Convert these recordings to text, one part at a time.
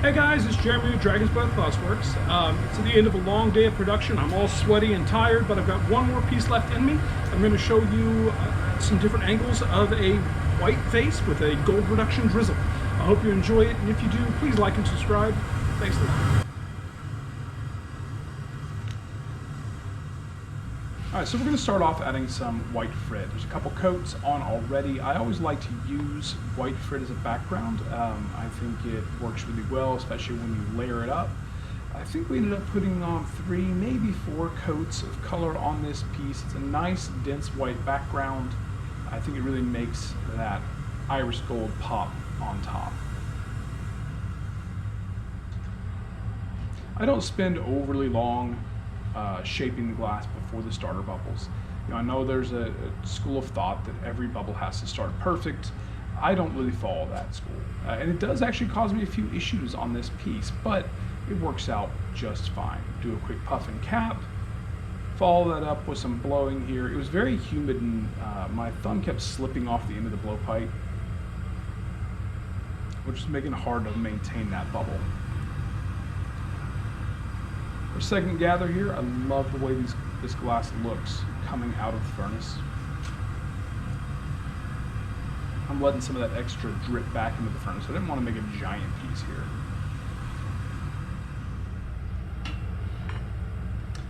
Hey guys, it's Jeremy with Dragon's Breath Fuzzworks. It's the end of a long day of production. I'm all sweaty and tired, but I've got one more piece left in me. I'm going to show you some different angles of a white face with a gold reduction drizzle. I hope you enjoy it, and if you do, please like and subscribe. Thanks a lot. Alright, so we're going to start off adding some white frit. There's a couple coats on already. I always like to use white frit as a background. I think it works really well, especially when you layer it up. I think we ended up putting on 3, maybe 4 coats of color on this piece. It's a nice, dense white background. I think it really makes that iris gold pop on top. I don't spend overly long shaping the glass before the starter bubbles. I know there's a school of thought that every bubble has to start perfect. I don't really follow that school. And it does actually cause me a few issues on this piece, but it works out just fine. Do a quick puff and cap, follow that up with some blowing here. It was very humid and my thumb kept slipping off the end of the blowpipe, which is making it hard to maintain that bubble. For second gather here, I love the way this glass looks coming out of the furnace. I'm letting some of that extra drip back into the furnace. I didn't want to make a giant piece here.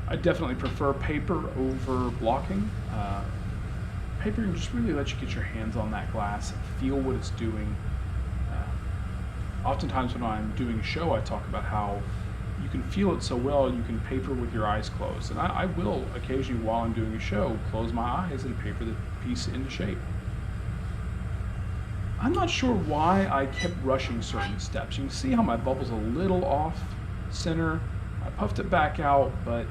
I definitely prefer paper over blocking. Paper can just really let you get your hands on that glass, feel what it's doing. Oftentimes when I'm doing a show, I talk about how you can feel it so well you can paper with your eyes closed. And I will occasionally, while I'm doing a show, close my eyes and paper the piece into shape. I'm not sure why I kept rushing certain steps. You can see how my bubble's a little off center. I puffed it back out, but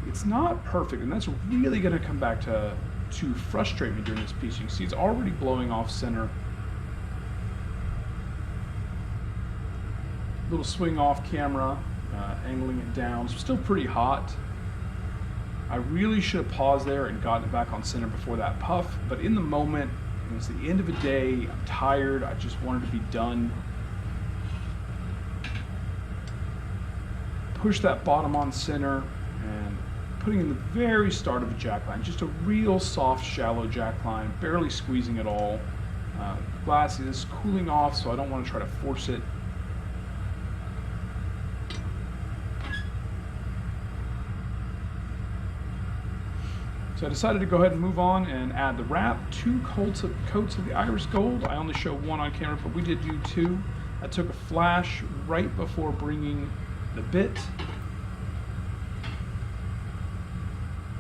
it's not perfect, and that's really going to come back to frustrate me during this piece. You can see it's already blowing off center. Little swing off camera. Angling it down. It's still pretty hot. I really should have paused there and gotten it back on center before that puff, but in the moment, it was the end of a day, I'm tired, I just wanted to be done. Push that bottom on center and putting in the very start of a jack line, just a real soft, shallow jack line, barely squeezing at all. The glass is cooling off, so I don't want to try to force it. So I decided to go ahead and move on and add the wrap, 2 coats of the iris gold. I only show 1 on camera, but we did do 2. I took a flash right before bringing the bit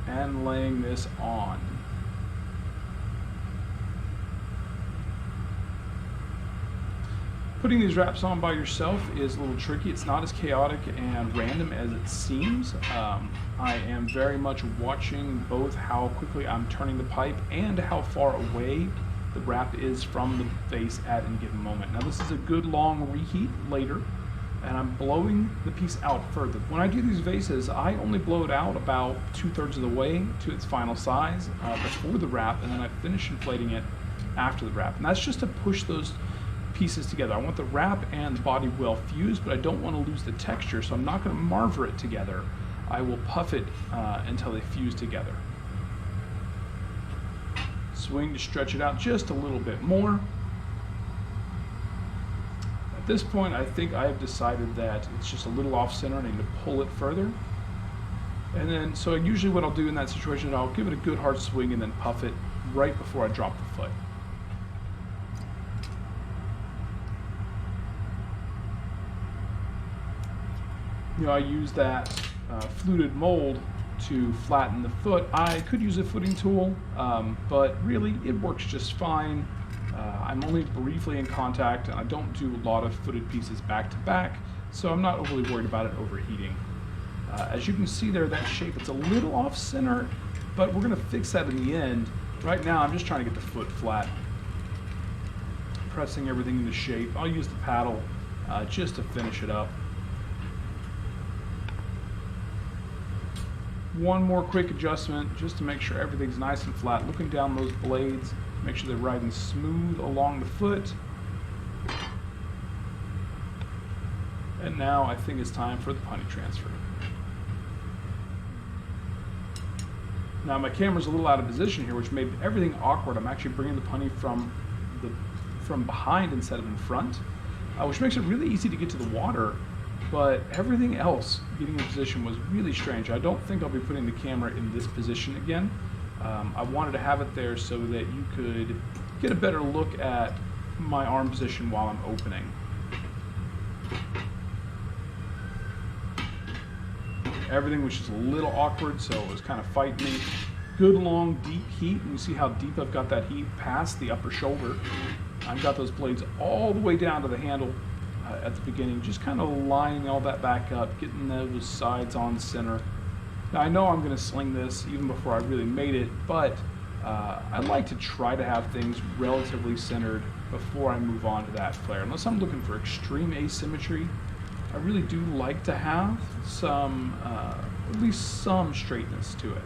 and laying this on. Putting these wraps on by yourself is a little tricky. It's not as chaotic and random as it seems. I am very much watching both how quickly I'm turning the pipe and how far away the wrap is from the vase at any given moment. Now this is a good long reheat later, and I'm blowing the piece out further. When I do these vases, I only blow it out about 2/3 of the way to its final size before the wrap, and then I finish inflating it after the wrap. And that's just to push those pieces together. I want the wrap and the body well fused, but I don't want to lose the texture, so I'm not going to marver it together. I will puff it until they fuse together. Swing to stretch it out just a little bit more. At this point, I think I have decided that it's just a little off center. I need to pull it further. And then, so usually what I'll do in that situation is I'll give it a good hard swing and then puff it right before I drop the foot. I use that fluted mold to flatten the foot. I could use a footing tool, but really it works just fine. I'm only briefly in contact, and I don't do a lot of footed pieces back to back, so I'm not overly worried about it overheating. As you can see there, that shape, it's a little off center, but we're going to fix that in the end. Right now I'm just trying to get the foot flat, pressing everything into shape. I'll use the paddle just to finish it up. One more quick adjustment just to make sure everything's nice and flat. Looking down those blades, make sure they're riding smooth along the foot. And now I think it's time for the punny transfer. Now my camera's a little out of position here, which made everything awkward. I'm actually bringing the punny from behind instead of in front, which makes it really easy to get to the water, but everything else getting in position was really strange. I don't think I'll be putting the camera in this position again. I wanted to have it there so that you could get a better look at my arm position while I'm opening. Everything was just a little awkward, so it was kind of fighting me. Good long deep heat, and you see how deep I've got that heat past the upper shoulder. I've got those blades all the way down to the handle at the beginning, just kind of lining all that back up, getting those sides on center. Now I know I'm going to sling this even before I really made it, but I like to try to have things relatively centered before I move on to that flare. Unless I'm looking for extreme asymmetry, I really do like to have some, at least some straightness to it.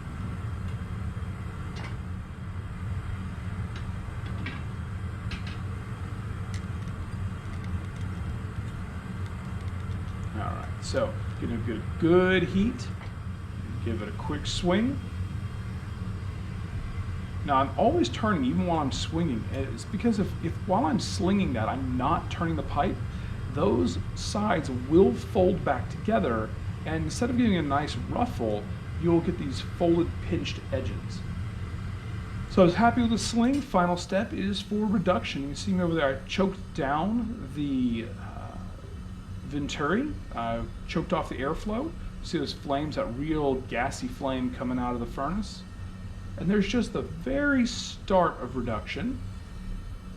Alright, so getting a good heat, give it a quick swing. Now I'm always turning even while I'm swinging. It's because if while I'm slinging that I'm not turning the pipe, those sides will fold back together, and instead of getting a nice ruffle, you'll get these folded, pinched edges. So I was happy with the sling. Final step is for reduction. You can see me over there, I choked down the venturi, choked off the airflow. See those flames, that real gassy flame coming out of the furnace. And there's just the very start of reduction.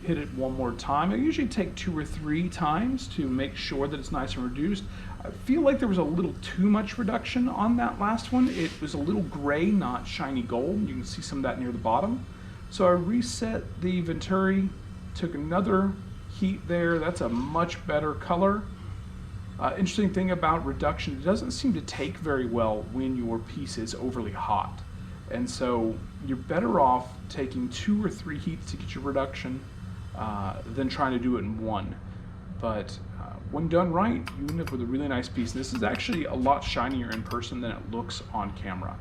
Hit it one more time. I usually take 2 or 3 times to make sure that it's nice and reduced. I feel like there was a little too much reduction on that last one. It was a little gray, not shiny gold. You can see some of that near the bottom. So I reset the venturi, took another heat there. That's a much better color. Interesting thing about reduction, it doesn't seem to take very well when your piece is overly hot. And so you're better off taking 2 or 3 heats to get your reduction than trying to do it in one. But when done right, you end up with a really nice piece. This is actually a lot shinier in person than it looks on camera.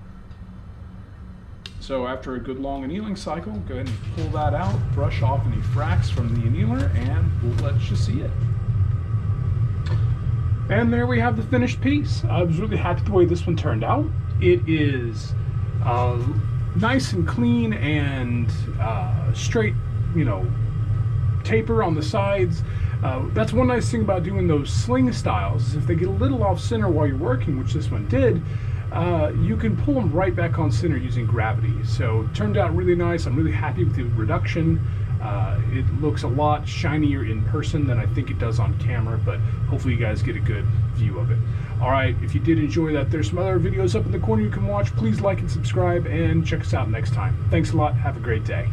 So after a good long annealing cycle, go ahead and pull that out, brush off any fracks from the annealer, and we'll let you see it. And there we have the finished piece. I was really happy with the way this one turned out. It is nice and clean and straight, you know, taper on the sides. That's one nice thing about doing those sling styles, is if they get a little off center while you're working, which this one did, you can pull them right back on center using gravity. So it turned out really nice. I'm really happy with the reduction. It looks a lot shinier in person than I think it does on camera, but hopefully you guys get a good view of it. Alright, if you did enjoy that, there's some other videos up in the corner you can watch. Please like and subscribe, and check us out next time. Thanks a lot. Have a great day.